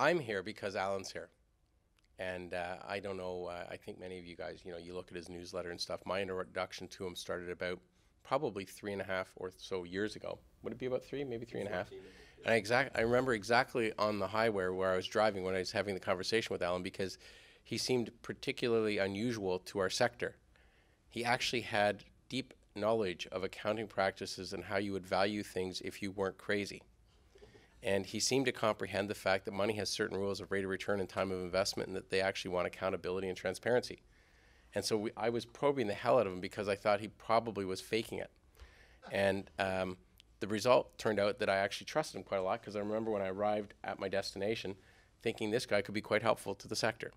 I'm here because Alan's here. And I don't know, I think many of you guys, you look at his newsletter and stuff. My introduction to him started about probably 3.5 or so years ago. Would it be about three, maybe 3.5? And I remember exactly on the highway where I was driving when I was having the conversation with Alan, because he seemed particularly unusual to our sector. He actually had deep knowledge of accounting practices and how you would value things if you weren't crazy. And he seemed to comprehend the fact that money has certain rules of rate of return and time of investment, and that they actually want accountability and transparency. And so I was probing the hell out of him because I thought he probably was faking it. And the result turned out that I actually trusted him quite a lot, because I remember when I arrived at my destination thinking this guy could be quite helpful to the sector.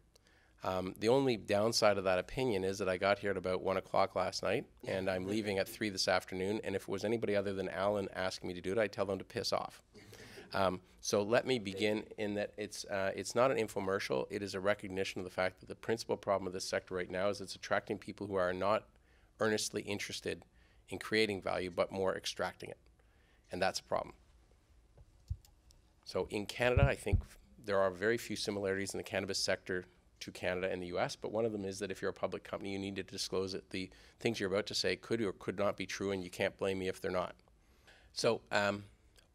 The only downside of that opinion is that I got here at about 1 o'clock last night, and I'm leaving at 3 this afternoon, and if it was anybody other than Alan asking me to do it, I'd tell them to piss off. So let me begin in that it's not an infomercial. It is a recognition of the fact that the principal problem of this sector right now is it's attracting people who are not earnestly interested in creating value, but more extracting it. And that's a problem. So in Canada, I think there are very few similarities in the cannabis sector to Canada and the US, but one of them is that if you're a public company, you need to disclose that the things you're about to say could or could not be true, and you can't blame me if they're not. So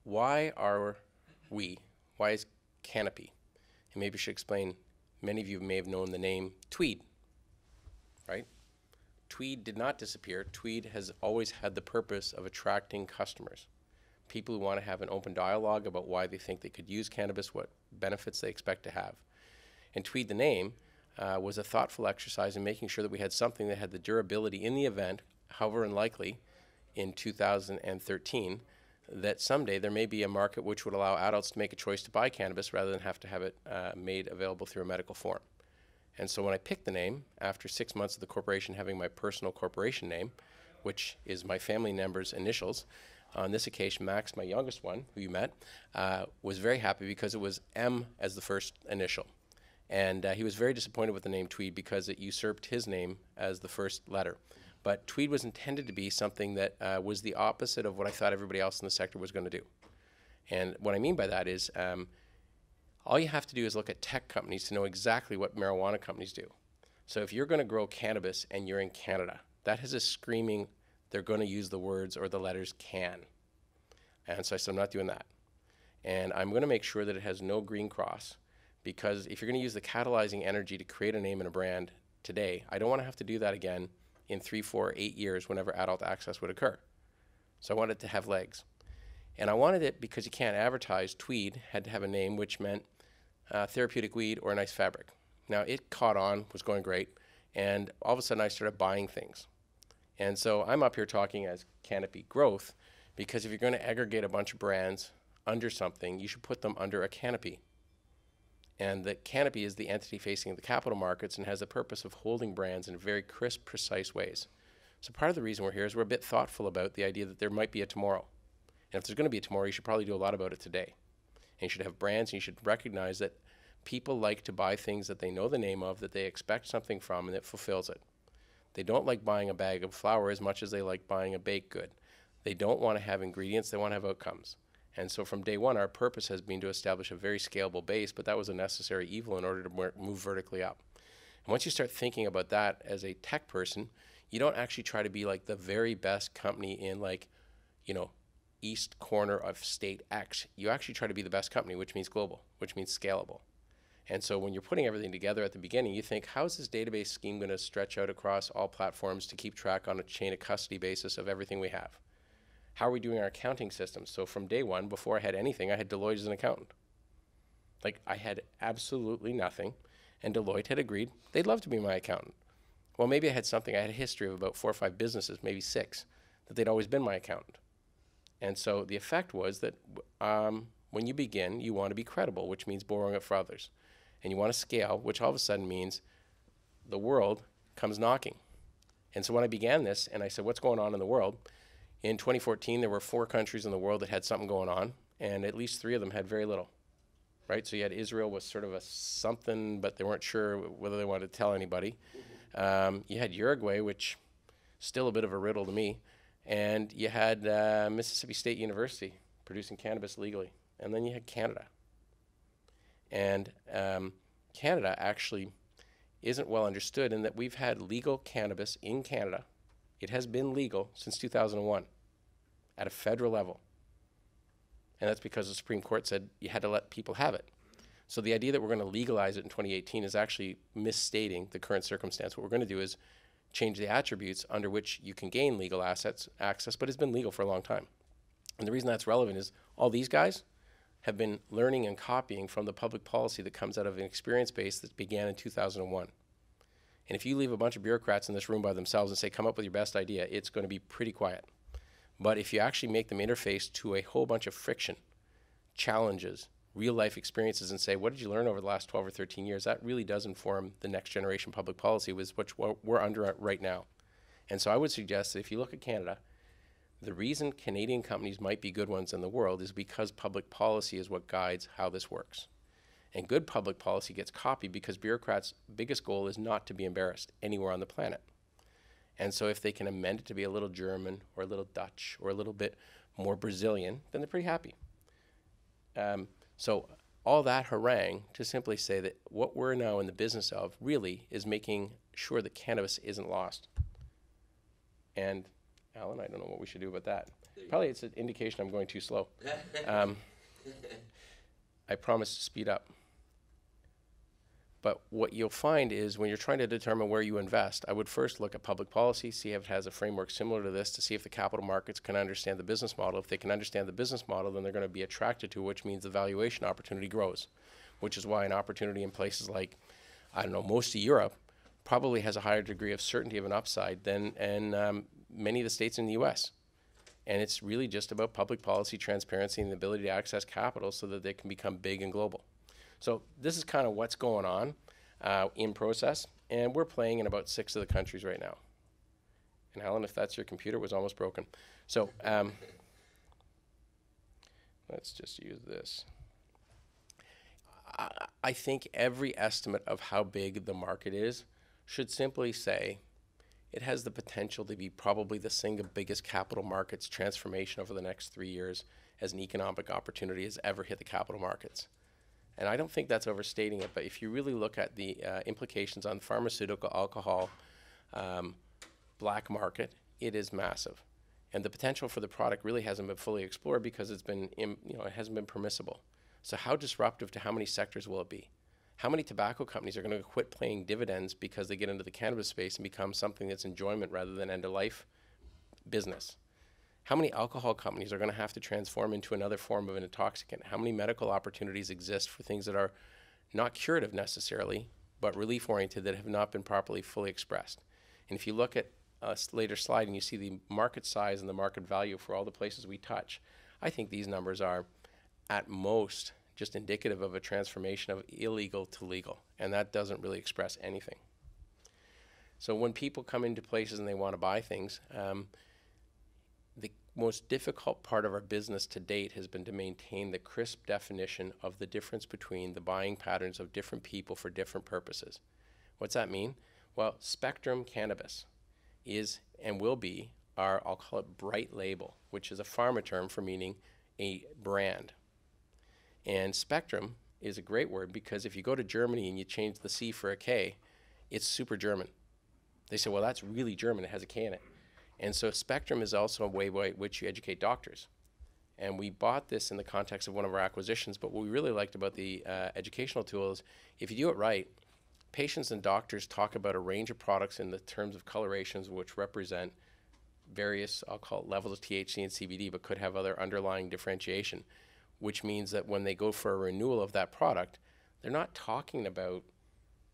why is Canopy? And maybe I should explain, many of you may have known the name Tweed, right? Tweed did not disappear. Tweed has always had the purpose of attracting customers, people who want to have an open dialogue about why they think they could use cannabis, what benefits they expect to have. And Tweed, the name, was a thoughtful exercise in making sure that we had something that had the durability in the event, however unlikely, in 2013, that someday there may be a market which would allow adults to make a choice to buy cannabis rather than have to have it made available through a medical form. And so when I picked the name, after 6 months of the corporation having my personal corporation name, which is my family member's initials, on this occasion, Max, my youngest one, who you met, was very happy because it was M as the first initial. And he was very disappointed with the name Tweed because it usurped his name as the first letter. But Tweed was intended to be something that was the opposite of what I thought everybody else in the sector was going to do. And what I mean by that is all you have to do is look at tech companies to know exactly what marijuana companies do. So if you're going to grow cannabis and you're in Canada, that has a screaming, they're going to use the words or the letters can. And so I said, I'm not doing that. And I'm going to make sure that it has no green cross, because if you're going to use the catalyzing energy to create a name and a brand today, I don't want to have to do that again in 3, 4, 8 years whenever adult access would occur. So I wanted it to have legs. And I wanted it because you can't advertise. Tweed had to have a name which meant therapeutic weed or a nice fabric. Now it caught on, was going great, and all of a sudden I started buying things. And so I'm up here talking as Canopy Growth, because if you're going to aggregate a bunch of brands under something, you should put them under a canopy. And the canopy is the entity facing the capital markets and has the purpose of holding brands in very crisp, precise ways. So part of the reason we're here is we're a bit thoughtful about the idea that there might be a tomorrow. And if there's going to be a tomorrow, you should probably do a lot about it today. And you should have brands, and you should recognize that people like to buy things that they know the name of, that they expect something from, and that fulfills it. They don't like buying a bag of flour as much as they like buying a baked good. They don't want to have ingredients, they want to have outcomes. And so from day one, our purpose has been to establish a very scalable base, but that was a necessary evil in order to move vertically up. And once you start thinking about that as a tech person, you don't actually try to be like the very best company in, like, east corner of state X. You actually try to be the best company, which means global, which means scalable. And so when you're putting everything together at the beginning, you think, how is this database scheme going to stretch out across all platforms to keep track on a chain of custody basis of everything we have? How are we doing our accounting systems? So from day one, before I had anything, I had Deloitte as an accountant. Like, I had absolutely nothing, and Deloitte had agreed they'd love to be my accountant. Well, maybe I had something. I had a history of about 4 or 5 businesses, maybe 6, that they'd always been my accountant. And so the effect was that when you begin, you want to be credible, which means borrowing it for others. And you want to scale, which all of a sudden means the world comes knocking. And so when I began this, and I said, what's going on in the world? In 2014, there were 4 countries in the world that had something going on, and at least 3 of them had very little, right? So you had Israel was sort of a something, but they weren't sure whether they wanted to tell anybody. You had Uruguay, which still a bit of a riddle to me. And you had Mississippi State University producing cannabis legally. And then you had Canada. And Canada actually isn't well understood in that we've had legal cannabis in Canada. It has been legal since 2001 at a federal level. And that's because the Supreme Court said you had to let people have it. So the idea that we're going to legalize it in 2018 is actually misstating the current circumstance. What we're going to do is change the attributes under which you can gain legal access, but it's been legal for a long time. And the reason that's relevant is all these guys have been learning and copying from the public policy that comes out of an experience base that began in 2001. And if you leave a bunch of bureaucrats in this room by themselves and say, come up with your best idea, it's going to be pretty quiet. But if you actually make them interface to a whole bunch of friction, challenges, real life experiences, and say, what did you learn over the last 12 or 13 years? That really does inform the next generation public policy, which we're under right now. And so I would suggest that if you look at Canada, the reason Canadian companies might be good ones in the world is because public policy is what guides how this works. And good public policy gets copied because bureaucrats' biggest goal is not to be embarrassed anywhere on the planet. And so if they can amend it to be a little German or a little Dutch or a little bit more Brazilian, then they're pretty happy. So all that harangue to simply say that what we're now in the business of really is making sure that cannabis isn't lost. And Alan, I don't know what we should do about that. Probably it's an indication I'm going too slow. I promise to speed up. But what you'll find is when you're trying to determine where you invest, I would first look at public policy, see if it has a framework similar to this, to see if the capital markets can understand the business model. If they can understand the business model, then they're going to be attracted to, which means the valuation opportunity grows, which is why an opportunity in places like, I don't know, most of Europe probably has a higher degree of certainty of an upside than many of the states in the US. And it's really just about public policy, transparency, and the ability to access capital so that they can become big and global. So this is kind of what's going on in process, and we're playing in about 6 of the countries right now. And Alan, if that's your computer, it was almost broken. So let's just use this. I think every estimate of how big the market is should simply say it has the potential to be probably the single biggest capital markets transformation over the next 3 years as an economic opportunity has ever hit the capital markets. And I don't think that's overstating it, but if you really look at the implications on the pharmaceutical, alcohol, black market, it is massive. And the potential for the product really hasn't been fully explored because it's been, it hasn't been permissible. So how disruptive to how many sectors will it be? How many tobacco companies are going to quit paying dividends because they get into the cannabis space and become something that's enjoyment rather than end-of-life business? How many alcohol companies are going to have to transform into another form of an intoxicant? How many medical opportunities exist for things that are not curative necessarily, but relief-oriented that have not been properly fully expressed? And if you look at a later slide and you see the market size and the market value for all the places we touch, I think these numbers are at most just indicative of a transformation of illegal to legal, and that doesn't really express anything. So when people come into places and they want to buy things, the most difficult part of our business to date has been to maintain the crisp definition of the difference between the buying patterns of different people for different purposes. What's that mean? Well, Spectrum Cannabis is and will be our, I'll call it bright label, which is a pharma term for meaning a brand. And Spectrum is a great word because if you go to Germany and you change the C for a K, it's super German. They say, well, that's really German. It has a K in it. And so Spectrum is also a way by which you educate doctors. And we bought this in the context of one of our acquisitions, but what we really liked about the educational tool is if you do it right, patients and doctors talk about a range of products in the terms of colorations which represent various, I'll call it levels of THC and CBD, but could have other underlying differentiation, which means that when they go for a renewal of that product, they're not talking about,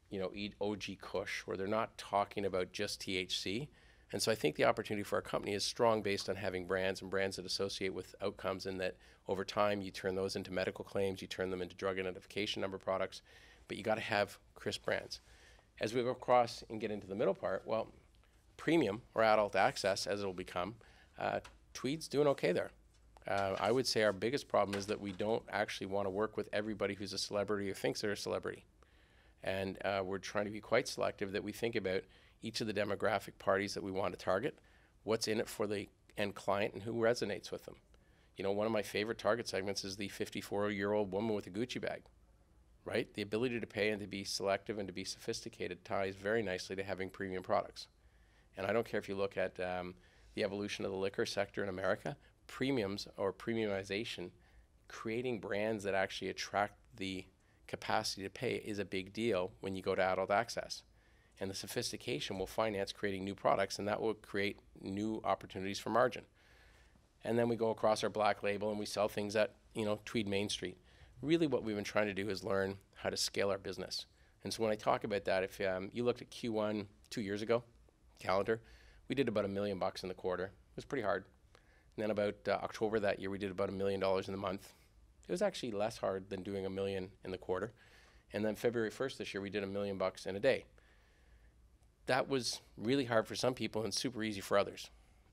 eat OG Kush, or they're not talking about just THC. And so I think the opportunity for our company is strong based on having brands and brands that associate with outcomes, and that over time you turn those into medical claims, you turn them into drug identification number products, but you got to have crisp brands. As we go across and get into the middle part, well, premium or adult access, as it'll become, Tweed's doing okay there. I would say our biggest problem is that we don't actually want to work with everybody who's a celebrity or thinks they're a celebrity. And we're trying to be quite selective that we think about each of the demographic parties that we want to target, what's in it for the end client, and who resonates with them. One of my favorite target segments is the 54-year-old woman with a Gucci bag, right? The ability to pay and to be selective and to be sophisticated ties very nicely to having premium products. And I don't care if you look at the evolution of the liquor sector in America, premiums or premiumization, creating brands that actually attract the capacity to pay is a big deal when you go to adult access. And the sophistication will finance creating new products, and that will create new opportunities for margin. And then we go across our black label and we sell things at, Tweed Main Street. Really what we've been trying to do is learn how to scale our business. And so when I talk about that, if you looked at Q1 2 years ago, calendar, we did about $1 million in the quarter. It was pretty hard. And then about October that year, we did about $1 million in the month. It was actually less hard than doing $1 million in the quarter. And then February 1st this year, we did $1 million in a day. That was really hard for some people and super easy for others.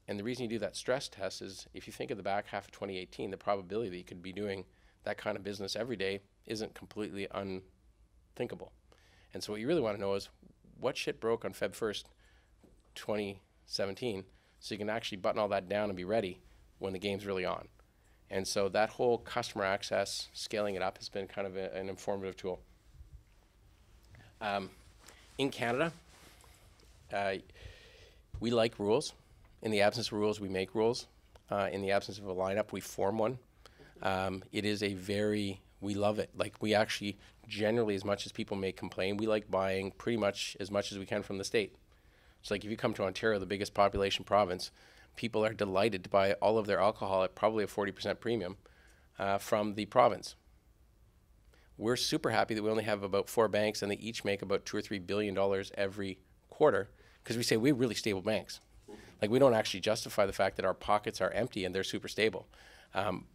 And the reason you do that stress test is if you think of the back half of 2018, the probability that you could be doing that kind of business every day isn't completely unthinkable. And so what you really want to know is what shit broke on Feb 1st, 2017, so you can actually button all that down and be ready when the game's really on. And so that whole customer access, scaling it up, has been kind of an informative tool. In Canada, we like rules. In the absence of rules, we make rules. In the absence of a lineup, we form one. It is we love it. Like, we actually, generally, as much as people may complain, we like buying pretty much as we can from the state. So like if you come to Ontario, the biggest population province, people are delighted to buy all of their alcohol at probably a 40% premium from the province. We're super happy that we only have about 4 banks and they each make about $2 or $3 billion every quarter, because we say we're really stable banks. Like, we don't actually justify the fact that our pockets are empty and they're super stable.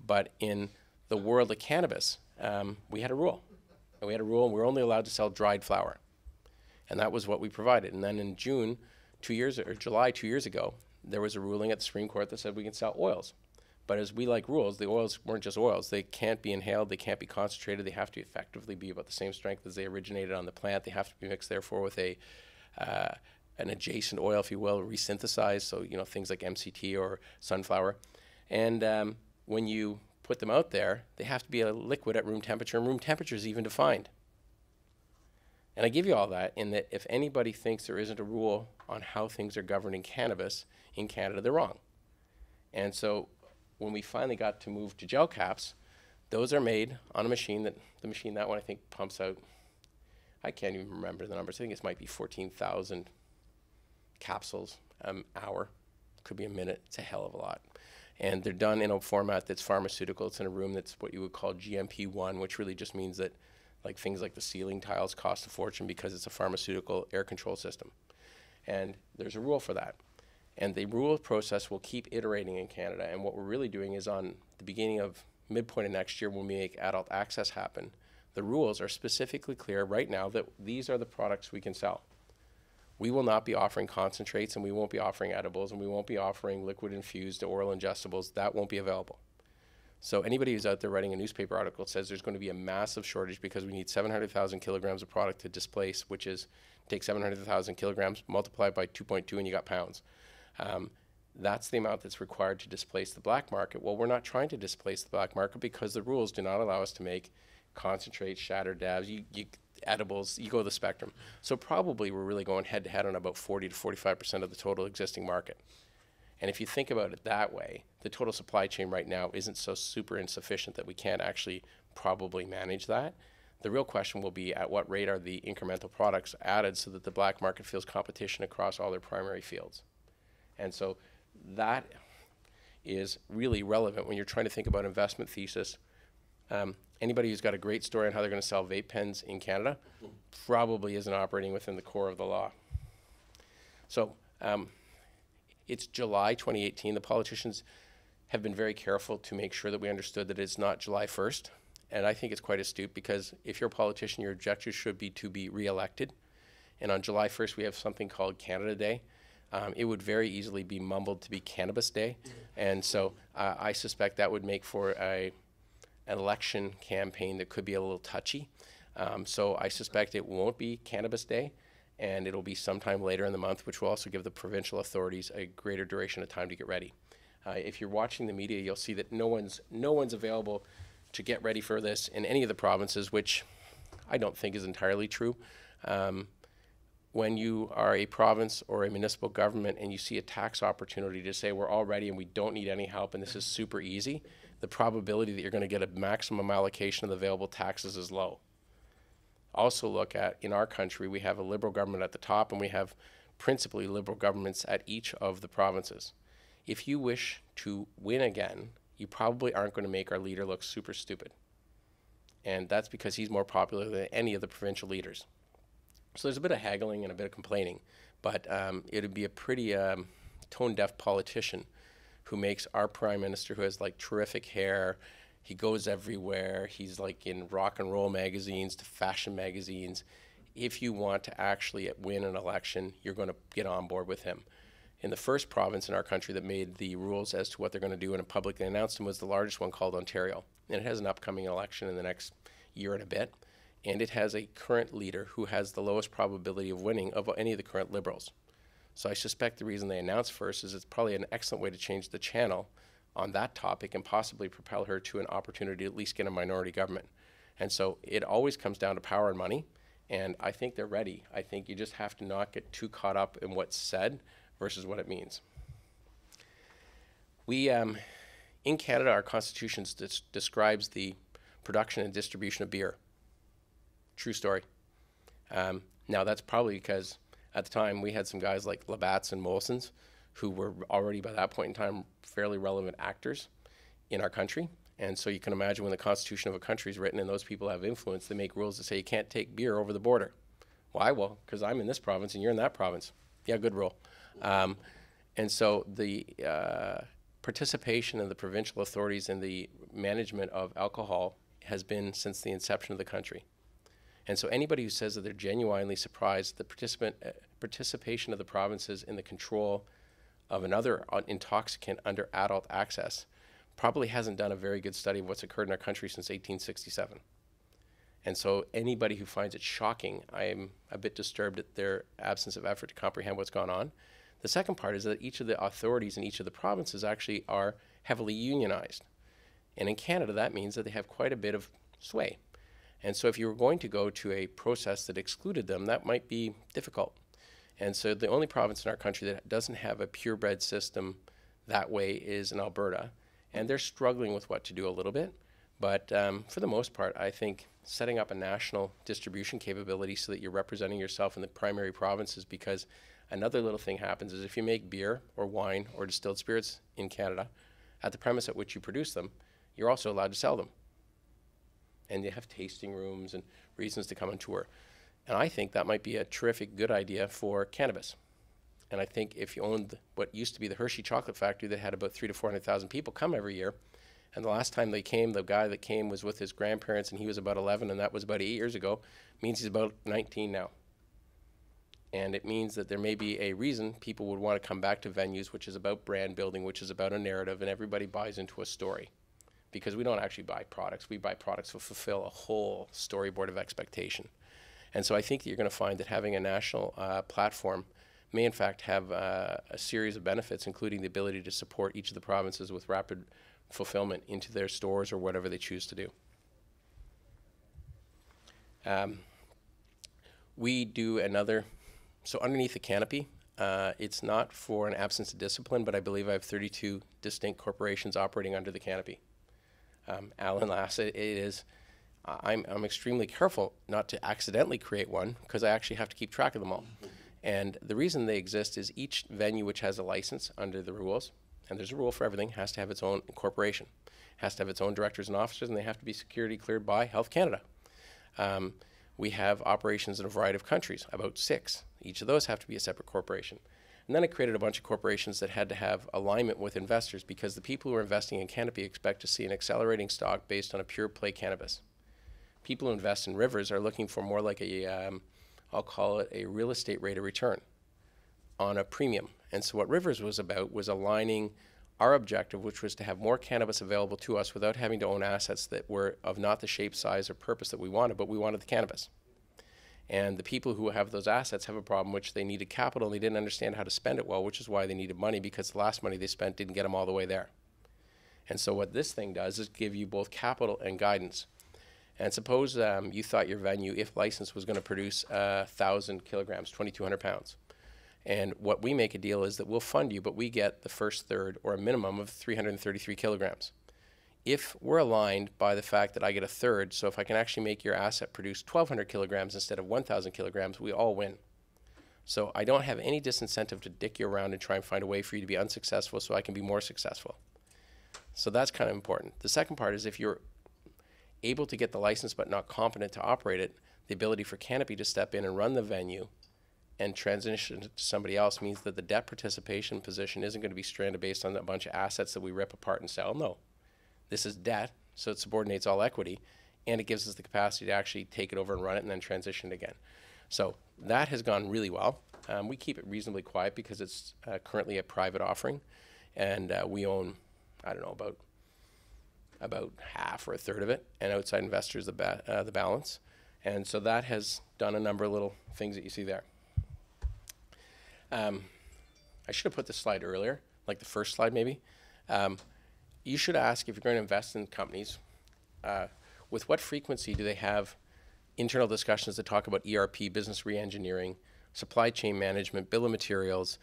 But in the world of cannabis, we had a rule. And we're only allowed to sell dried flower. And that was what we provided. And then in July 2 years ago, there was a ruling at the Supreme Court that said we can sell oils. But as we like rules, the oils weren't just oils. They can't be inhaled, they can't be concentrated, they have to effectively be about the same strength as they originated on the plant. They have to be mixed, therefore, with an adjacent oil, if you will, resynthesized, so things like MCT or sunflower. And when you put them out there, they have to be a liquid at room temperature, and room temperature is even defined. And I give you all that in that if anybody thinks there isn't a rule on how things are governed in cannabis in Canada, they're wrong. And so when we finally got to move to gel caps, those are made on a machine that one I think pumps out, I can't even remember the numbers. I think it might be 14,000 capsules an hour. Could be a minute. It's a hell of a lot. And they're done in a format that's pharmaceutical. It's in a room that's what you would call GMP1, which really just means that things like the ceiling tiles cost a fortune because it's a pharmaceutical air control system. And there's a rule for that. And the rule process will keep iterating in Canada. And what we're really doing is on the beginning of midpoint of next year, when we make adult access happen, the rules are specifically clear right now that these are the products we can sell. We will not be offering concentrates, and we won't be offering edibles, and we won't be offering liquid infused oral ingestibles. That won't be available. So anybody who's out there writing a newspaper article says there's going to be a massive shortage because we need 700,000 kilograms of product to displace, which is take 700,000 kilograms, multiply by 2.2, and you got pounds. That's the amount that's required to displace the black market. Well, we're not trying to displace the black market because the rules do not allow us to make concentrates, shattered dabs, edibles, you go the spectrum. So probably we're really going head-to-head on about 40 to 45% of the total existing market. And if you think about it that way, the total supply chain right now isn't so super insufficient that we can't actually probably manage that. The real question will be at what rate are the incremental products added so that the black market feels competition across all their primary fields. And so that is really relevant when you're trying to think about investment thesis. Anybody who's got a great story on how they're going to sell vape pens in Canada probably isn't operating within the core of the law. So it's July 2018. The politicians have been very careful to make sure that we understood that it's not July 1st. And I think it's quite astute because if you're a politician, your objective should be to be re-elected. And on July 1st, we have something called Canada Day. It would very easily be mumbled to be Cannabis Day. And so I suspect that would make for an election campaign that could be a little touchy. So I suspect it won't be Cannabis Day, and it'll be sometime later in the month, which will also give the provincial authorities a greater duration of time to get ready. If you're watching the media, you'll see that no one's available to get ready for this in any of the provinces, which I don't think is entirely true. When you are a province or a municipal government and you see a tax opportunity to say we're all ready and we don't need any help and this is super easy, the probability that you're going to get a maximum allocation of the available taxes is low. Also look at, in our country, we have a Liberal government at the top and we have principally Liberal governments at each of the provinces. If you wish to win again, you probably aren't going to make our leader look super stupid. And that's because he's more popular than any of the provincial leaders. So there's a bit of haggling and a bit of complaining, but it would be a pretty tone-deaf politician who makes our prime minister, who has like terrific hair, he goes everywhere, he's like in rock and roll magazines to fashion magazines. If you want to actually win an election, you're going to get on board with him. In the first province in our country that made the rules as to what they're going to do and publicly announced them was the largest one, called Ontario. And it has an upcoming election in the next year and a bit. And it has a current leader who has the lowest probability of winning of any of the current Liberals. So I suspect the reason they announced first is it's probably an excellent way to change the channel on that topic and possibly propel her to an opportunity to at least get a minority government. And so it always comes down to power and money, and I think they're ready. I think you just have to not get too caught up in what's said versus what it means. We, in Canada, our constitution describes the production and distribution of beer. True story. Now that's probably because at the time we had some guys like Labatt's and Molson's who were already by that point in time fairly relevant actors in our country. And so you can imagine when the constitution of a country is written and those people have influence, they make rules that say you can't take beer over the border. Why? Well, because I'm in this province and you're in that province. Yeah, good rule. And so the participation of the provincial authorities in the management of alcohol has been since the inception of the country. And so anybody who says that they're genuinely surprised at the participation of the provinces in the control of another intoxicant under adult access probably hasn't done a very good study of what's occurred in our country since 1867. And so anybody who finds it shocking, I am a bit disturbed at their absence of effort to comprehend what's gone on. The second part is that each of the authorities in each of the provinces actually are heavily unionized. And in Canada, that means that they have quite a bit of sway. And so if you were going to go to a process that excluded them, that might be difficult. And so the only province in our country that doesn't have a purebred system that way is in Alberta. And they're struggling with what to do a little bit. But for the most part, I think setting up a national distribution capability so that you're representing yourself in the primary provinces, because another little thing happens is if you make beer or wine or distilled spirits in Canada, at the premise at which you produce them, you're also allowed to sell them. And you have tasting rooms and reasons to come on tour. And I think that might be a terrific good idea for cannabis. And I think if you owned what used to be the Hershey Chocolate Factory that had about 300,000 to 400,000 people come every year, and the last time they came, the guy that came was with his grandparents and he was about 11 and that was about 8 years ago, means he's about 19 now. And it means that there may be a reason people would want to come back to venues, which is about brand building, which is about a narrative, and everybody buys into a story. Because we don't actually buy products. We buy products to fulfill a whole storyboard of expectation. And so I think that you're going to find that having a national platform may in fact have a series of benefits, including the ability to support each of the provinces with rapid fulfillment into their stores or whatever they choose to do. We do another, so underneath the canopy, it's not for an absence of discipline, but I believe I have 32 distinct corporations operating under the canopy. Alan Lass, it is, I'm extremely careful not to accidentally create one because I actually have to keep track of them all. And the reason they exist is each venue which has a license under the rules, and there's a rule for everything, has to have its own corporation, has to have its own directors and officers, and they have to be security cleared by Health Canada. We have operations in a variety of countries, about 6. Each of those have to be a separate corporation. And then I created a bunch of corporations that had to have alignment with investors because the people who are investing in Canopy expect to see an accelerating stock based on a pure play cannabis. People who invest in Rivers are looking for more like a, I'll call it a real estate rate of return on a premium. And so what Rivers was about was aligning our objective, which was to have more cannabis available to us without having to own assets that were of not the shape, size, or purpose that we wanted, but we wanted the cannabis. And the people who have those assets have a problem, which they needed capital and they didn't understand how to spend it well, which is why they needed money, because the last money they spent didn't get them all the way there. And so what this thing does is give you both capital and guidance. And suppose you thought your venue, if licensed, was going to produce 1,000 kilograms, 2,200 pounds. And what we make a deal is that we'll fund you, but we get the first third or a minimum of 333 kilograms. If we're aligned by the fact that I get a third, so if I can actually make your asset produce 1,200 kilograms instead of 1,000 kilograms, we all win. So I don't have any disincentive to dick you around and try and find a way for you to be unsuccessful so I can be more successful. So that's kind of important. The second part is if you're able to get the license but not competent to operate it, the ability for Canopy to step in and run the venue and transition to somebody else means that the debt participation position isn't going to be stranded based on a bunch of assets that we rip apart and sell. No. This is debt, so it subordinates all equity, and it gives us the capacity to actually take it over and run it and then transition it again. So that has gone really well. We keep it reasonably quiet because it's currently a private offering, and we own, I don't know, about half or a third of it, and outside investors the balance. And so that has done a number of little things that you see there. I should have put this slide earlier, like the first slide maybe. You should ask, if you're going to invest in companies, with what frequency do they have internal discussions that talk about ERP, business reengineering, supply chain management, bill of materials,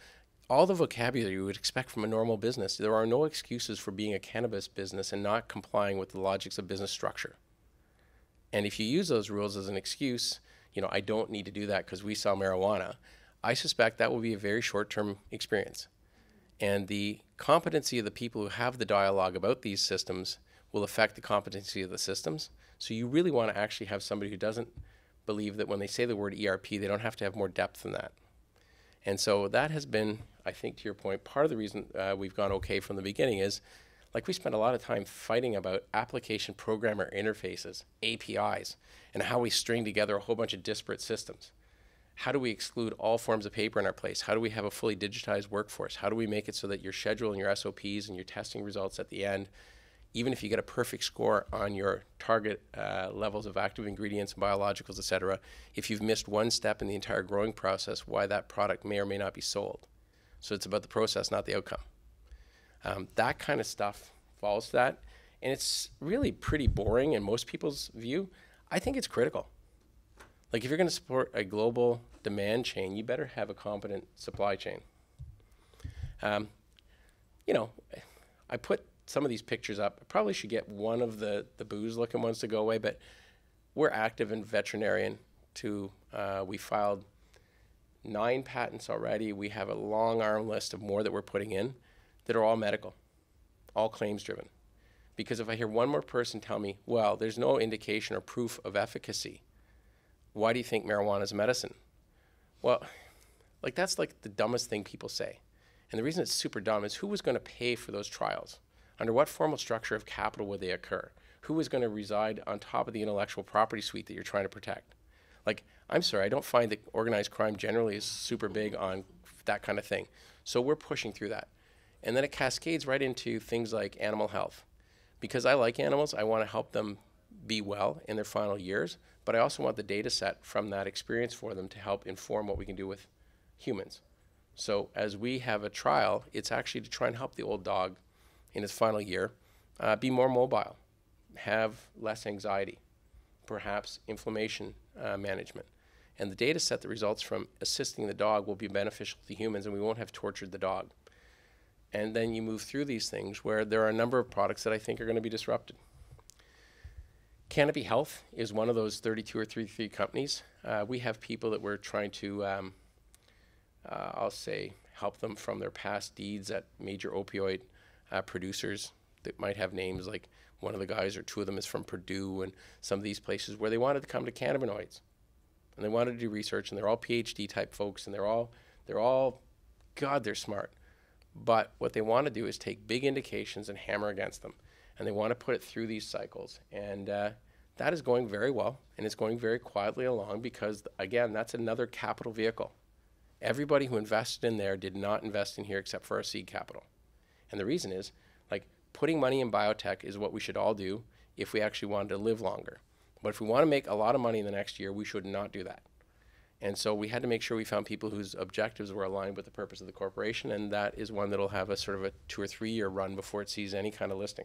all the vocabulary you would expect from a normal business. There are no excuses for being a cannabis business and not complying with the logics of business structure. And if you use those rules as an excuse, you know, I don't need to do that because we sell marijuana, I suspect that will be a very short-term experience. And the competency of the people who have the dialogue about these systems will affect the competency of the systems. So you really want to actually have somebody who doesn't believe that when they say the word ERP, they don't have to have more depth than that. And so that has been, I think to your point, part of the reason we've gone okay from the beginning is, like, we spent a lot of time fighting about application programmer interfaces, APIs, and how we string together a whole bunch of disparate systems. How do we exclude all forms of paper in our place? How do we have a fully digitized workforce? How do we make it so that your schedule and your SOPs and your testing results at the end, even if you get a perfect score on your target levels of active ingredients and biologicals, et cetera, if you've missed one step in the entire growing process, why that product may or may not be sold. So it's about the process, not the outcome. That kind of stuff follows that. And it's really pretty boring in most people's view. I think it's critical. Like, if you're going to support a global demand chain, you better have a competent supply chain. You know, I put some of these pictures up. I probably should get one of the booze-looking ones to go away, but we're active in veterinarian too. We filed 9 patents already. We have a long arm list of more that we're putting in that are all medical, all claims-driven. Because if I hear one more person tell me, well, there's no indication or proof of efficacy, why do you think marijuana is medicine? Well, like, that's like the dumbest thing people say. And the reason it's super dumb is who was going to pay for those trials? Under what formal structure of capital would they occur? Who was going to reside on top of the intellectual property suite that you're trying to protect? Like, I'm sorry, I don't find that organized crime generally is super big on that kind of thing. So we're pushing through that. And then it cascades right into things like animal health. Because I like animals, I want to help them be well in their final years, but I also want the data set from that experience for them to help inform what we can do with humans. So as we have a trial, it's actually to try and help the old dog in his final year be more mobile, have less anxiety, perhaps inflammation management. And the data set that results from assisting the dog will be beneficial to humans, and we won't have tortured the dog. And then you move through these things where there are a number of products that I think are going to be disrupted. CANOPY Health is one of those 32 or 33 companies. We have people that we're trying to, I'll say, help them from their past deeds at major opioid producers that might have names like one of the guys or two of them is from Purdue and some of these places where they wanted to come to cannabinoids. And they wanted to do research, and they're all PhD type folks, and they're all, God, they're smart. But what they want to do is take big indications and hammer against them. And they want to put it through these cycles. And that is going very well, and it's going very quietly along because, again, that's another capital vehicle. Everybody who invested in there did not invest in here except for our seed capital. And the reason is, like, putting money in biotech is what we should all do if we actually wanted to live longer. But if we want to make a lot of money in the next year, we should not do that. And so we had to make sure we found people whose objectives were aligned with the purpose of the corporation, and that is one that will have a sort of a 2 or 3 year run before it sees any kind of listing.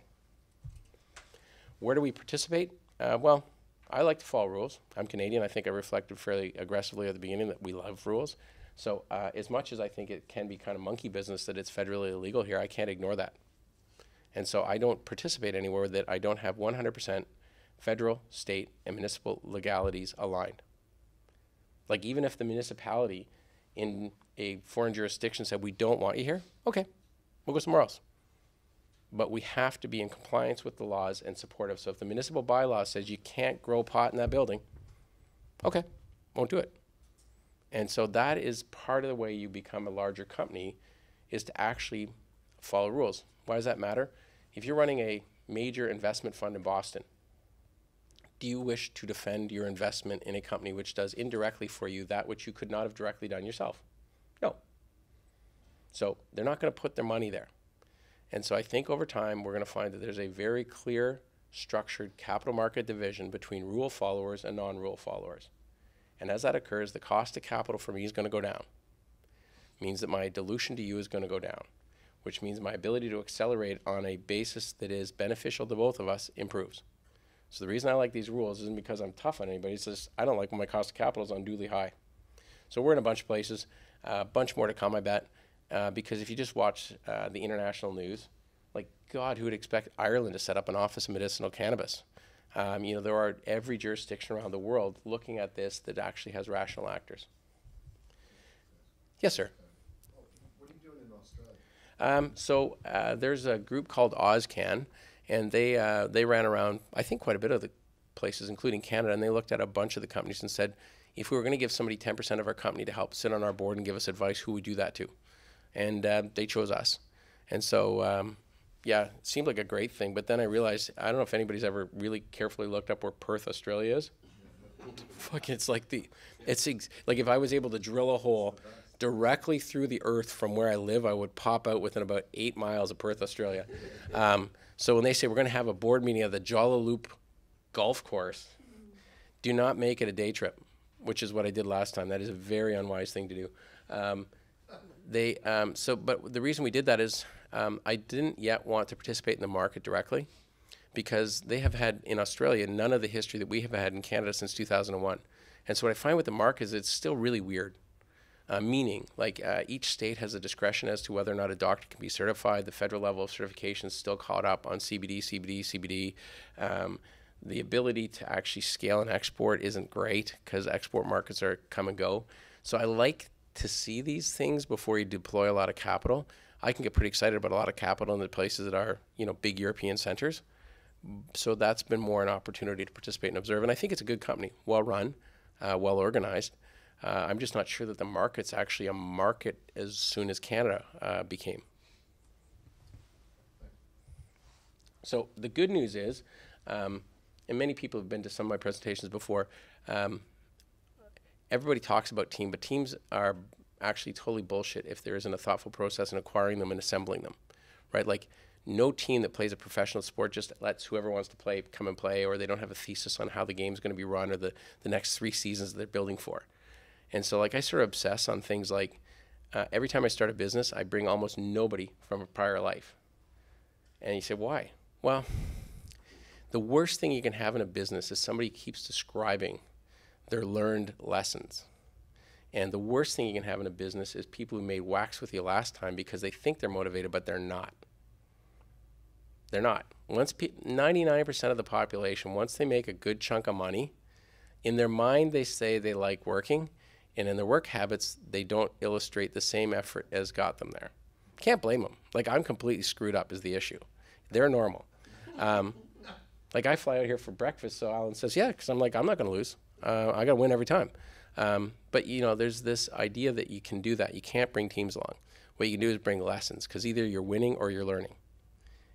Where do we participate? Well, I like to follow rules. I'm Canadian. I think I reflected fairly aggressively at the beginning that we love rules. So as much as I think it can be kind of monkey business that it's federally illegal here, I can't ignore that. And so I don't participate anywhere that I don't have 100% federal, state, and municipal legalities aligned. Like even if the municipality in a foreign jurisdiction said, we don't want you here, okay, we'll go somewhere else. But we have to be in compliance with the laws and supportive. So if the municipal bylaw says you can't grow pot in that building, okay, won't do it. And so that is part of the way you become a larger company, is to actually follow rules. Why does that matter? If you're running a major investment fund in Boston, do you wish to defend your investment in a company which does indirectly for you that which you could not have directly done yourself? No. So they're not going to put their money there. And so I think over time we're going to find that there's a very clear, structured capital market division between rule followers and non-rule followers. And as that occurs, the cost of capital for me is going to go down. It means that my dilution to you is going to go down, which means my ability to accelerate on a basis that is beneficial to both of us improves. So the reason I like these rules isn't because I'm tough on anybody. It's just I don't like when my cost of capital is unduly high. So we're in a bunch of places, a bunch more to come, I bet, because if you just watch the international news, like God, who would expect Ireland to set up an office of medicinal cannabis? You know, there are every jurisdiction around the world looking at this that actually has rational actors. Yes, sir. What are you doing in Australia? There's a group called AusCan, and they ran around, I think, quite a bit of the places, including Canada, and they looked at a bunch of the companies and said, if we were going to give somebody 10% of our company to help sit on our board and give us advice, who would do that to? And they chose us. And so, yeah, it seemed like a great thing, but then I realized, I don't know if anybody's ever really carefully looked up where Perth, Australia is. Fuck, it's like like if I was able to drill a hole directly through the earth from where I live, I would pop out within about 8 miles of Perth, Australia. So when they say we're going to have a board meeting at the Jollaloop golf course, do not make it a day trip, which is what I did last time. That is a very unwise thing to do. But the reason we did that is I didn't yet want to participate in the market directly, because they have had in Australia none of the history that we have had in Canada since 2001. And so what I find with the market is it's still really weird. Meaning, like each state has a discretion as to whether or not a doctor can be certified. The federal level of certification is still caught up on CBD. The ability to actually scale and export isn't great because export markets are come and go. So I like to see these things before you deploy a lot of capital. I can get pretty excited about a lot of capital in the places that are, you know, big European centers. So that's been more an opportunity to participate and observe. And I think it's a good company, well run, well organized. I'm just not sure that the market's actually a market as soon as Canada became. So the good news is, and many people have been to some of my presentations before, everybody talks about team, but teams are actually totally bullshit if there isn't a thoughtful process in acquiring them and assembling them, right? Like no team that plays a professional sport just lets whoever wants to play come and play, or they don't have a thesis on how the game's going to be run or the next 3 seasons that they're building for. And so like I sort of obsess on things like every time I start a business, I bring almost nobody from a prior life. And you say, why? Well, the worst thing you can have in a business is somebody keeps describing their learned lessons. And the worst thing you can have in a business is people who made wax with you last time because they think they're motivated, but they're not. They're not. Once 99% of the population, once they make a good chunk of money, in their mind they say they like working, and in their work habits, they don't illustrate the same effort as got them there. Can't blame them. Like, I'm completely screwed up is the issue. They're normal. Like, I fly out here for breakfast, so Alan says, yeah, because I'm like, I'm not going to lose. I got to win every time. But, you know, there's this idea that you can do that. You can't bring teams along. What you can do is bring lessons, because either you're winning or you're learning.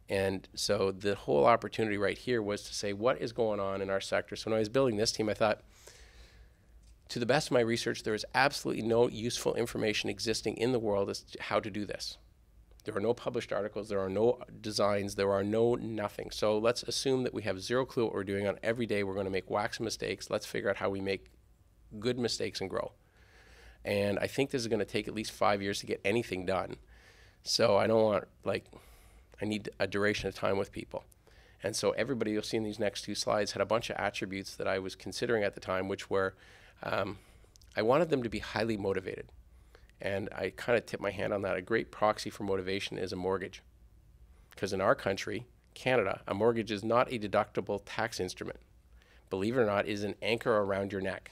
And so the whole opportunity right here was to say, what is going on in our sector? So when I was building this team, I thought, to the best of my research, there is absolutely no useful information existing in the world as to how to do this. There are no published articles, there are no designs, there are no nothing. So let's assume that we have zero clue what we're doing on every day. We're going to make wax mistakes. Let's figure out how we make good mistakes and grow. And I think this is going to take at least 5 years to get anything done. So I don't want, like, I need a duration of time with people. And so everybody you'll see in these next two slides had a bunch of attributes that I was considering at the time, which were, I wanted them to be highly motivated. And I kind of tipped my hand on that. A great proxy for motivation is a mortgage. Because in our country, Canada, a mortgage is not a deductible tax instrument. Believe it or not, it is an anchor around your neck.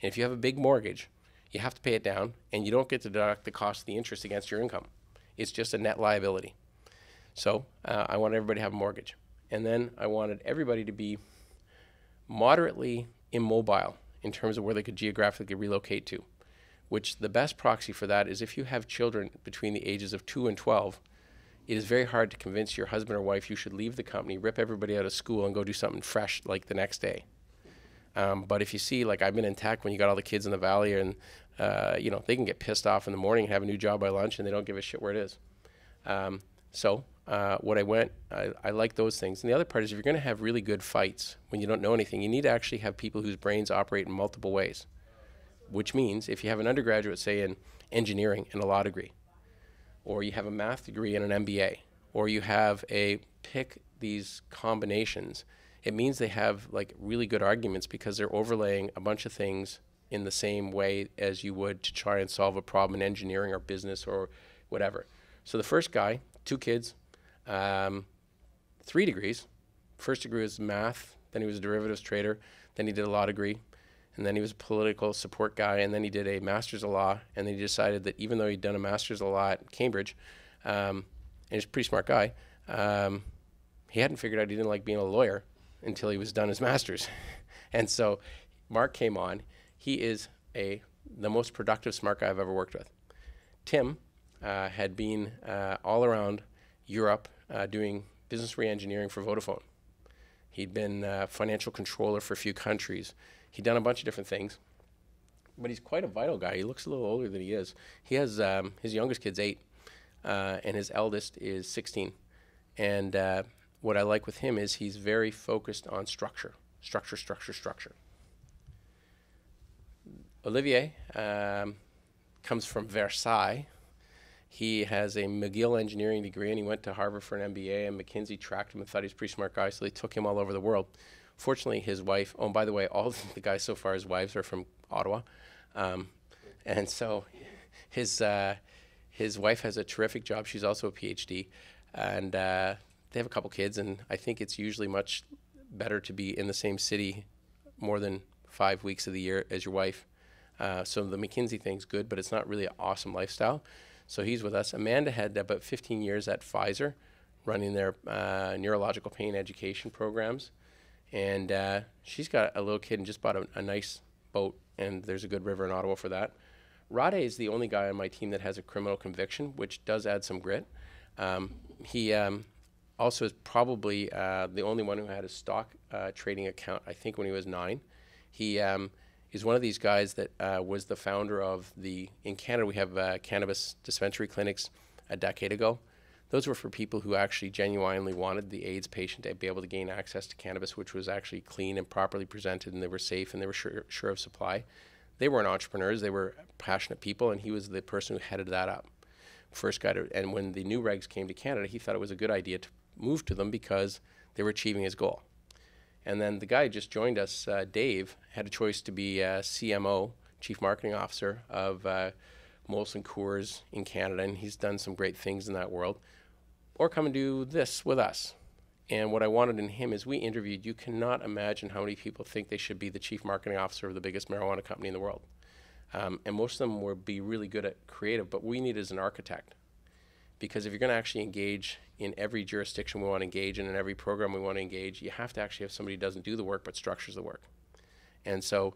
And if you have a big mortgage, you have to pay it down, and you don't get to deduct the cost of the interest against your income. It's just a net liability. So I want everybody to have a mortgage. And then I wanted everybody to be moderately immobile in terms of where they could geographically relocate to, which the best proxy for that is if you have children between the ages of 2 and 12, it is very hard to convince your husband or wife you should leave the company, rip everybody out of school, and go do something fresh like the next day. But if you see, like I've been in tech when you got all the kids in the valley, and you know, they can get pissed off in the morning and have a new job by lunch, and they don't give a shit where it is. I like those things. And the other part is if you're going to have really good fights when you don't know anything, you need to actually have people whose brains operate in multiple ways, which means if you have an undergraduate, say, in engineering and a law degree, or you have a math degree and an MBA, or you have pick these combinations, it means they have like really good arguments because they're overlaying a bunch of things in the same way as you would to try and solve a problem in engineering or business or whatever. So the first guy, 2 kids, 3 degrees. First degree was math, then he was a derivatives trader, then he did a law degree, and then he was a political support guy, and then he did a master's of law, and then he decided that even though he'd done a master's of law at Cambridge, and he's a pretty smart guy, he hadn't figured out he didn't like being a lawyer until he was done his master's. And so Mark came on. He is the most productive smart guy I've ever worked with. Tim had been all around Europe doing business re-engineering for Vodafone. He'd been financial controller for a few countries. He'd done a bunch of different things, but he's quite a vital guy. He looks a little older than he is. He has his youngest kid's 8, and his eldest is 16. And what I like with him is he's very focused on structure. Olivier comes from Versailles. He has a McGill engineering degree, and he went to Harvard for an MBA, and McKinsey tracked him and thought he was a pretty smart guy, so they took him all over the world. Fortunately, his wife, oh, and by the way, all the guys so far, his wives are from Ottawa. And so his wife has a terrific job. She's also a PhD. And they have a couple kids, and I think it's usually much better to be in the same city more than 5 weeks of the year as your wife. So the McKinsey thing's good, but it's not really an awesome lifestyle. So he's with us. Amanda had about 15 years at Pfizer running their neurological pain education programs. And she's got a little kid and just bought a nice boat, and there's a good river in Ottawa for that. Rade is the only guy on my team that has a criminal conviction, which does add some grit. He also is probably the only one who had a stock trading account, I think, when he was 9. He is one of these guys that was the founder of in Canada, we have cannabis dispensary clinics a decade ago. Those were for people who actually genuinely wanted the AIDS patient to be able to gain access to cannabis, which was actually clean and properly presented, and they were safe, and they were sure of supply. They weren't entrepreneurs. They were passionate people, and he was the person who headed that up. First guy to, and when the new regs came to Canada, he thought it was a good idea to move to them because they were achieving his goal. And then the guy who just joined us, Dave, had a choice to be CMO, Chief Marketing Officer of Molson Coors in Canada, and he's done some great things in that world, or come and do this with us. And what I wanted in him is we interviewed, you cannot imagine how many people think they should be the Chief Marketing Officer of the biggest marijuana company in the world. And most of them will be really good at creative, but we need is an architect. Because if you're going to actually engage in every jurisdiction we want to engage in every program we want to engage, you have to actually have somebody who doesn't do the work but structures the work. And so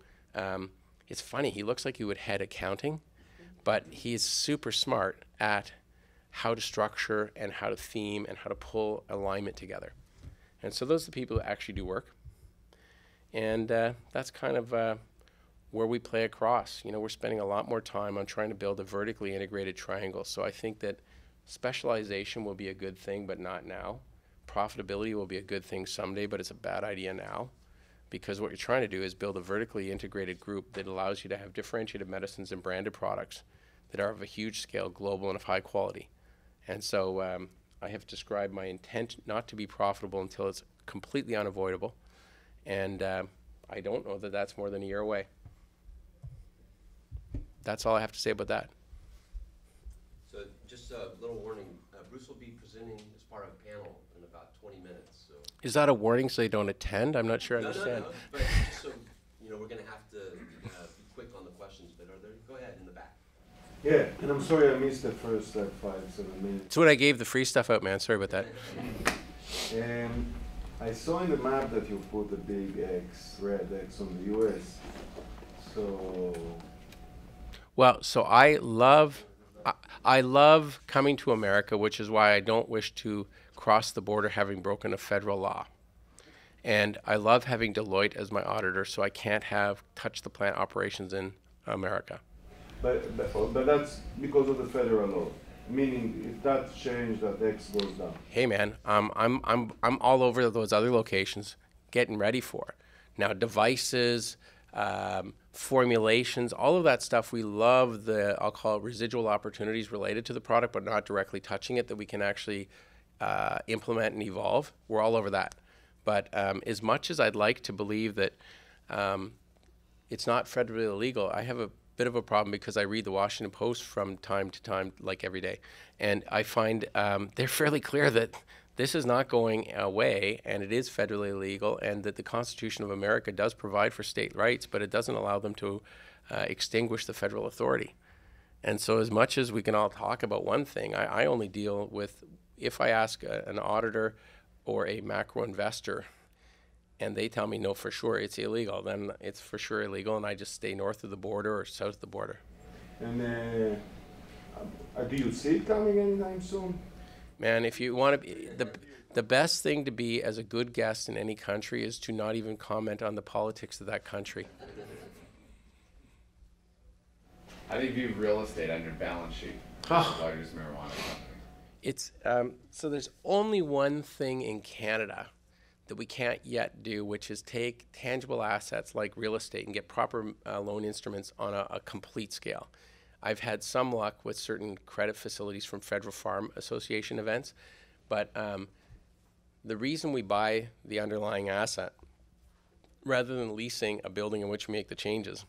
it's funny, he looks like he would head accounting, but he's super smart at how to structure and how to theme and how to pull alignment together. And so those are the people who actually do work. And that's kind of where we play across. You know, we're spending a lot more time on trying to build a vertically integrated triangle. So I think that specialization will be a good thing, but not now. Profitability will be a good thing someday, but it's a bad idea now. Because what you're trying to do is build a vertically integrated group that allows you to have differentiated medicines and branded products that are of a huge scale, global, and of high quality. And so I have described my intent not to be profitable until it's completely unavoidable. And I don't know that that's more than a year away. That's all I have to say about that. So just a little warning, Bruce will be presenting as part of a panel in about 20 minutes. So. Is that a warning so they don't attend? I'm not sure I understand. No, but just so, you know, we're going to have to be quick on the questions, but go ahead in the back. Yeah, and I'm sorry I missed the first 5-7 minutes. It's when I gave the free stuff out, man. Sorry about that. I saw in the map that you put a big X, red X on the US. So. Well, so I love coming to America, which is why I don't wish to cross the border having broken a federal law. And I love having Deloitte as my auditor, so I can't touch the plant operations in America. But that's because of the federal law. Meaning, if that's changed, that X goes down. Hey, man, I'm all over those other locations, getting ready for. Now, devices, formulations, all of that stuff. We love I'll call it residual opportunities related to the product, but not directly touching it that we can actually implement and evolve. We're all over that. But as much as I'd like to believe that it's not federally illegal, I have a bit of a problem because I read the Washington Post from time to time, like every day, and I find they're fairly clear that this is not going away, and it is federally illegal, and that the Constitution of America does provide for state rights, but it doesn't allow them to extinguish the federal authority. And so as much as we can all talk about one thing, I only deal with, if I ask an auditor or a macro investor, and they tell me, no, for sure, it's illegal, then it's for sure illegal, and I just stay north of the border or south of the border. And do you see it coming anytime soon? Man, if you want to be, the best thing to be as a good guest in any country is to not even comment on the politics of that country. How do you view real estate on your balance sheet? Largest marijuana company. It's so there's only one thing in Canada that we can't yet do, which is take tangible assets like real estate and get proper loan instruments on a complete scale. I've had some luck with certain credit facilities from Federal Farm Association events, but the reason we buy the underlying asset rather than leasing a building in which we make the changes,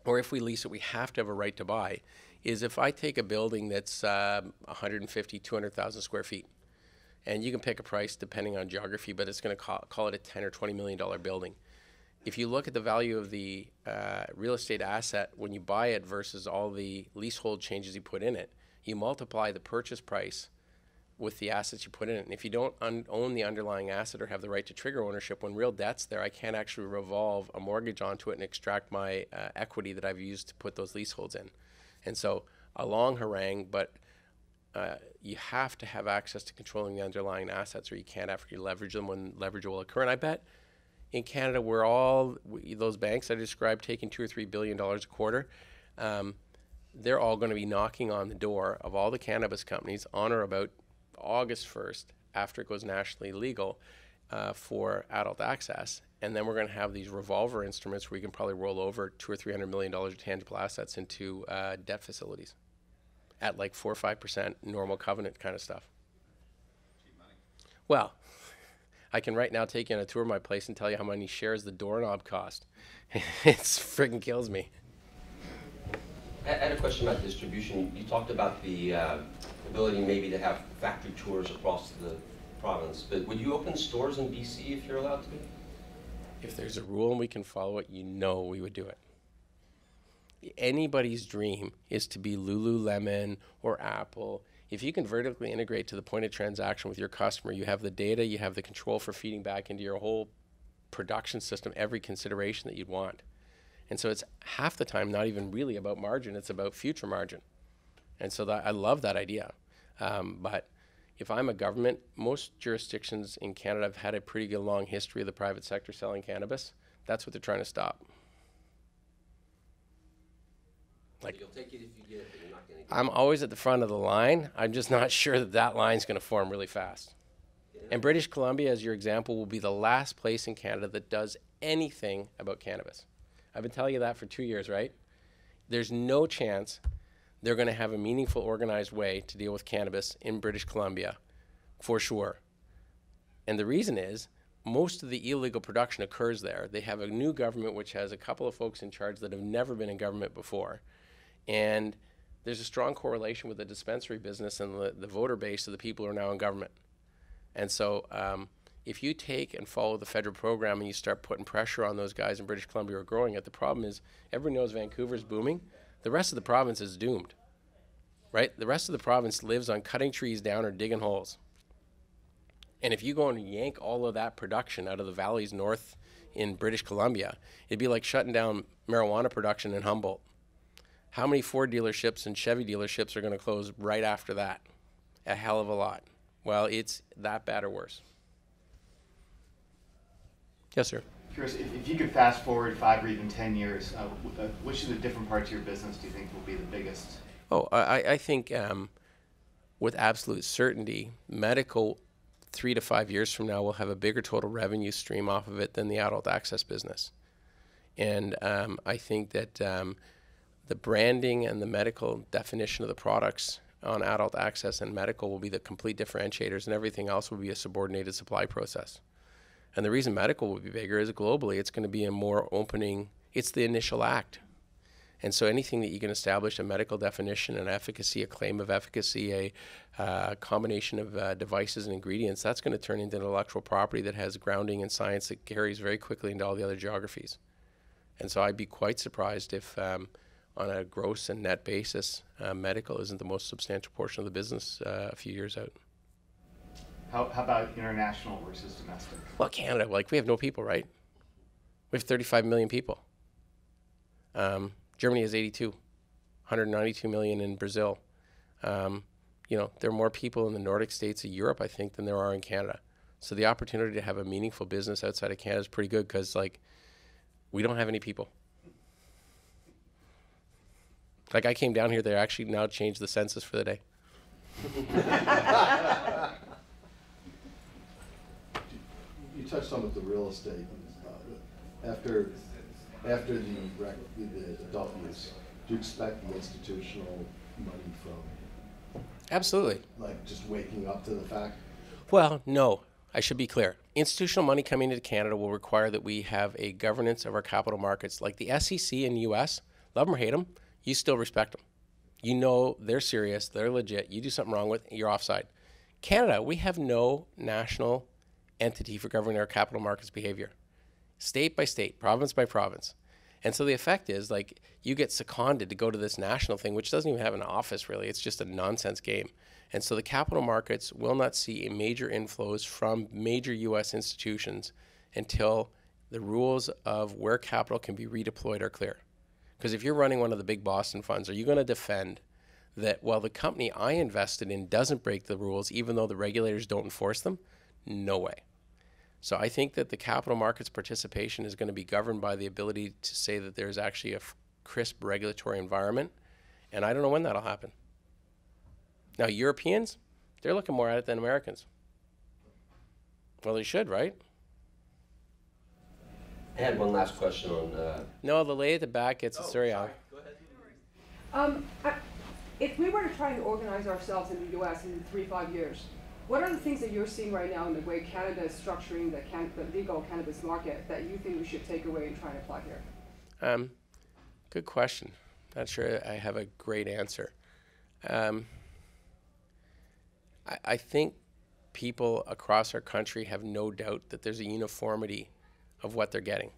or if we lease it, we have to have a right to buy, is if I take a building that's 150, 200,000 square feet, and you can pick a price depending on geography, but it's going to call it a $10 or $20 million building. If you look at the value of the real estate asset when you buy it versus all the leasehold changes you put in it, you multiply the purchase price with the assets you put in it. And if you don't own the underlying asset or have the right to trigger ownership, when real debt's there, I can't actually revolve a mortgage onto it and extract my equity that I've used to put those leaseholds in. And so a long harangue, but you have to have access to controlling the underlying assets, or you can't actually leverage them when leverage will occur. And I bet in Canada, those banks I described taking $2 or $3 billion a quarter, they're all going to be knocking on the door of all the cannabis companies on or about August 1st, after it goes nationally legal for adult access. And then we're going to have these revolver instruments where you can probably roll over $200 or $300 million of tangible assets into debt facilities at like 4 or 5% normal covenant kind of stuff. Cheap money. Well, I can right now take you on a tour of my place and tell you how many shares the doorknob cost. It friggin' kills me. I had a question about distribution. You talked about the ability maybe to have factory tours across the province, but would you open stores in BC if you're allowed to? If there's a rule and we can follow it, you know we would do it. Anybody's dream is to be Lululemon or Apple. If you can vertically integrate to the point of transaction with your customer, you have the data, you have the control for feeding back into your whole production system, every consideration that you'd want. And so it's half the time not even really about margin, it's about future margin. And so I love that idea. But if I'm a government, most jurisdictions in Canada have had a pretty good long history of the private sector selling cannabis. That's what they're trying to stop. Like, you'll take it if you get it, but you're not going to get I'm always at the front of the line. I'm just not sure that line's going to form really fast. it. And British Columbia, as your example, will be the last place in Canada that does anything about cannabis. I've been telling you that for 2 years, right? There's no chance they're going to have a meaningful, organized way to deal with cannabis in British Columbia for sure. And the reason is most of the illegal production occurs there. They have a new government which has a couple of folks in charge that have never been in government before. And there's a strong correlation with the dispensary business and the voter base of the people who are now in government. And so if you take and follow the federal program and you start putting pressure on those guys in British Columbia who are growing it, the problem is everyone knows Vancouver's booming. The rest of the province is doomed, right? The rest of the province lives on cutting trees down or digging holes. And if you go and yank all of that production out of the valleys north in British Columbia, it'd be like shutting down marijuana production in Humboldt. How many Ford dealerships and Chevy dealerships are going to close right after that? A hell of a lot. Well, it's that bad or worse. Yes, sir. Curious, if you could fast forward 5 or even 10 years, which of the different parts of your business do you think will be the biggest? Oh, I think with absolute certainty, medical 3 to 5 years from now will have a bigger total revenue stream off of it than the adult access business. And I think that the branding and the medical definition of the products on adult access and medical will be the complete differentiators, and everything else will be a subordinated supply process. And the reason medical will be bigger is globally it's going to be a more opening, it's the initial act. And so anything that you can establish a medical definition, an efficacy, a claim of efficacy, a combination of devices and ingredients, that's going to turn into intellectual property that has grounding in science that carries very quickly into all the other geographies. And so I'd be quite surprised if on a gross and net basis, medical isn't the most substantial portion of the business a few years out. How about international versus domestic? Well, Canada, like we have no people, right? We have 35 million people. Germany has 82, 192 million in Brazil. You know, there are more people in the Nordic states of Europe, I think, than there are in Canada. So the opportunity to have a meaningful business outside of Canada is pretty good because, like, we don't have any people. Like, I came down here, they actually now changed the census for the day. You touched on with the real estate. After the adult use, do you expect the institutional money from? Absolutely. Like just waking up to the fact? Well, no. I should be clear. Institutional money coming into Canada will require that we have a governance of our capital markets. Like the SEC in the U.S., love them or hate them, you still respect them. You know they're serious, they're legit. You do something wrong with, you're offside. Canada, we have no national entity for governing our capital markets behavior. State by state, province by province. And so the effect is, like, you get seconded to go to this national thing, which doesn't even have an office, really. It's just a nonsense game. And so the capital markets will not see a major inflows from major U.S. institutions until the rules of where capital can be redeployed are clear. Because if you're running one of the big Boston funds, are you going to defend that, well, the company I invested in doesn't break the rules even though the regulators don't enforce them? No way. So I think that the capital markets participation is going to be governed by the ability to say that there's actually a crisp regulatory environment, and I don't know when that'll happen. Now, Europeans, they're looking more at it than Americans. Well, they should, right? I had one last question on... No, the lady at the back gets it. Sorry, Al. Go ahead. If we were to try and organize ourselves in the U.S. in 3-5 years, what are the things that you're seeing right now in the way Canada is structuring the legal cannabis market that you think we should take away and try and apply here? Good question. Not sure I have a great answer. I think people across our country have no doubt that there's a uniformity of what they're getting.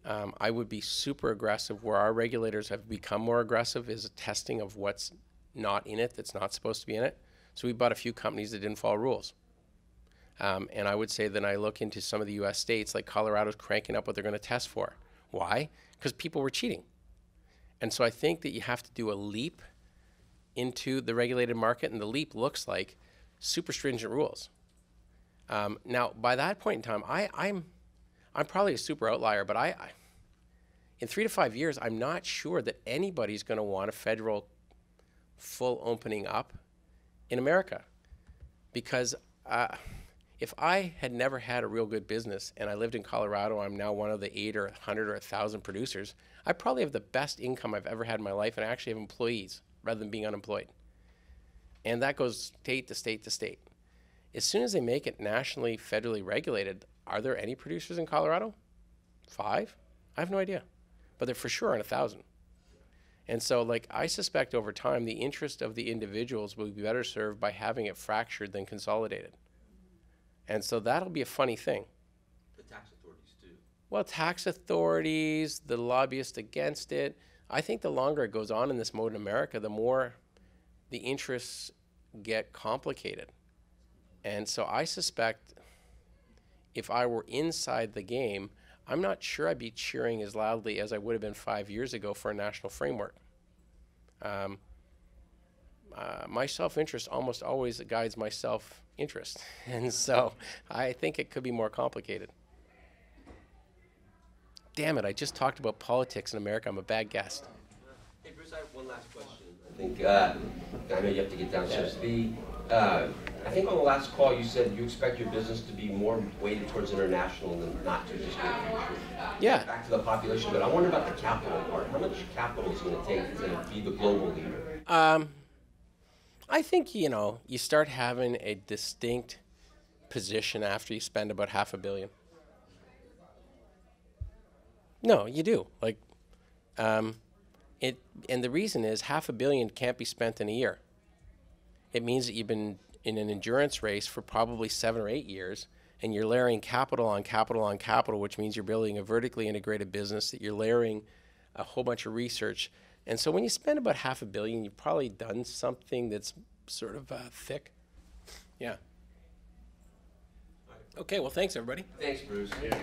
I would be super aggressive. Where our regulators have become more aggressive is a testing of what's not in it that's not supposed to be in it. So we bought a few companies that didn't follow rules. And I would say that I look into some of the U.S. states, like Colorado's cranking up what they're going to test for. Why? Because people were cheating. And so I think that you have to do a leap into the regulated market, and the leap looks like super stringent rules. Now, by that point in time, I'm probably a super outlier, but in 3 to 5 years, I'm not sure that anybody's going to want a federal full opening up in America. Because if I had never had a real good business and I lived in Colorado, I'm now one of the 8 or 100 or 1,000 producers, I probably have the best income I've ever had in my life, and I actually have employees rather than being unemployed. And that goes state to state to state. as soon as they make it nationally, federally regulated, are there any producers in Colorado? 5? I have no idea. But they're for sure on 1,000. And so, like, I suspect over time, the interest of the individuals will be better served by having it fractured than consolidated. And so that'll be a funny thing. The tax authorities too. Well, tax authorities, the lobbyists against it. I think the longer it goes on in this mode in America, the more the interests get complicated. And so I suspect if I were inside the game, I'm not sure I'd be cheering as loudly as I would have been 5 years ago for a national framework. My self-interest almost always guides my self-interest. And so I think it could be more complicated. Damn it, I just talked about politics in America. I'm a bad guest. Hey, Bruce, I have one last question. I think, I know you have to get downstairs. I think on the last call you said you expect your business to be more weighted towards international than not to just Yeah. back to the population. But I wonder about the capital part. How much capital is it going to take to be the global leader? I think, you know, you start having a distinct position after you spend about $500 million. No, you do. Like, and the reason is $500 million can't be spent in a year. It means that you've been in an endurance race for probably 7 or 8 years, and you're layering capital on capital on capital, which means you're building a vertically integrated business, that you're layering a whole bunch of research. And so when you spend about $500 million, you've probably done something that's sort of thick. Yeah. Okay, well, thanks, everybody. Thanks, Bruce. Yeah.